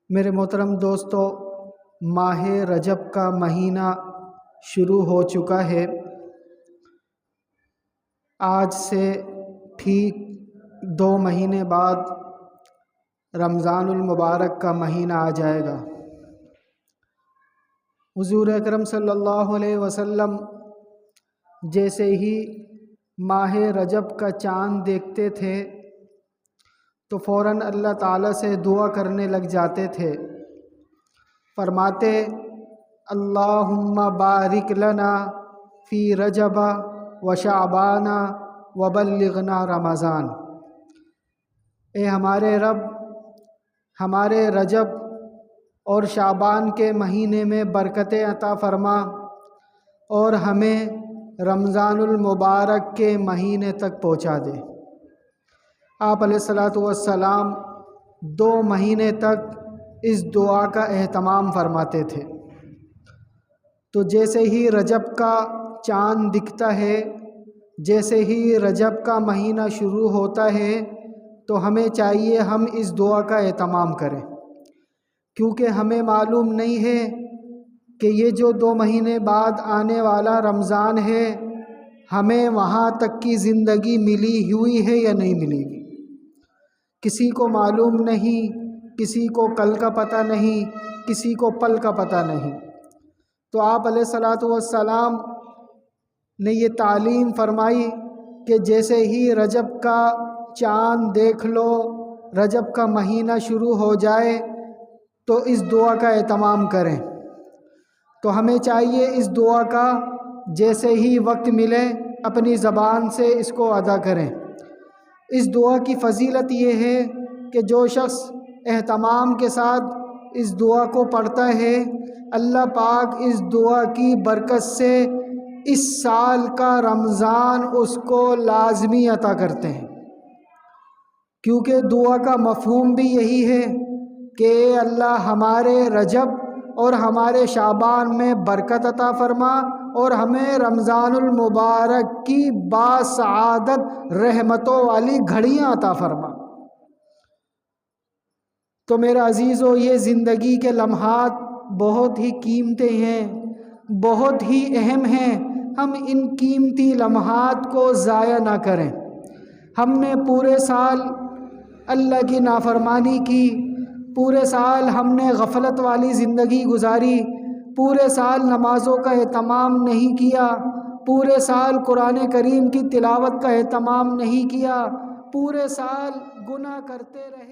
میرے محترم دوستو، ماہ رجب کا مہینہ شروع ہو چکا ہے۔ آج سے ٹھیک 2 مہینے بعد رمضان المبارک کا مہینہ آ جائے گا۔ حضور اکرم صلی اللہ علیہ وسلم جیسے ہی ماہ رجب کا چاند دیکھتے تھے تو فوراً اللہ تعالیٰ سے دعا کرنے لگ جاتے تھے، فرماتے اللہم بارک لنا فی رجب و شعبان و بلغنا رمضان۔ اے ہمارے رب، ہمارے رجب اور شعبان کے مہینے میں برکتیں عطا فرما اور ہمیں رمضان المبارک کے مہینے تک پہنچا دے۔ آپ علیہ الصلاۃ والسلام 2 مہینے تک اس دعا کا اہتمام فرماتے تھے۔ تو جیسے ہی رجب کا چاند دکھتا ہے، جیسے ہی رجب کا مہینہ شروع ہوتا ہے تو ہمیں چاہیے ہم اس دعا کا اہتمام کریں، کیونکہ ہمیں معلوم نہیں ہے کہ یہ جو 2 مہینے بعد آنے والا رمضان ہے ہمیں وہاں تک کی زندگی ملی ہوئی ہے یا نہیں ملی ہوئی۔ کسی کو معلوم نہیں، کسی کو کل کا پتہ نہیں، کسی کو پل کا پتہ نہیں۔ تو آپ علیہ الصلاۃ والسلام نے یہ تعلیم فرمائی کہ جیسے ہی رجب کا چاند دیکھ لو، رجب کا مہینہ شروع ہو جائے تو اس دعا کا اہتمام کریں۔ تو ہمیں چاہیے اس دعا کا جیسے ہی وقت ملے اپنی زبان سے اس کو ادا کریں۔ اس دعا کی فضیلت یہ ہے کہ جو شخص اہتمام کے ساتھ اس دعا کو پڑھتا ہے، اللہ پاک اس دعا کی برکت سے اس سال کا رمضان اس کو لازمی عطا کرتے ہیں، کیونکہ دعا کا مفہوم بھی یہی ہے کہ اے اللہ ہمارے رجب اور ہمارے شعبان میں برکت عطا فرما اور ہمیں رمضان المبارک کی باسعادت رحمتوں والی گھڑیاں عطا فرما۔ تو میرا عزیزو، یہ زندگی کے لمحات بہت ہی قیمتی ہیں، بہت ہی اہم ہیں۔ ہم ان قیمتی لمحات کو ضائع نہ کریں۔ ہم نے پورے سال اللہ کی نافرمانی کی، پورے سال ہم نے غفلت والی زندگی گزاری، پورے سال نمازوں کا اہتمام نہیں کیا، پورے سال قرآن کریم کی تلاوت کا اہتمام نہیں کیا، پورے سال گناہ کرتے رہے۔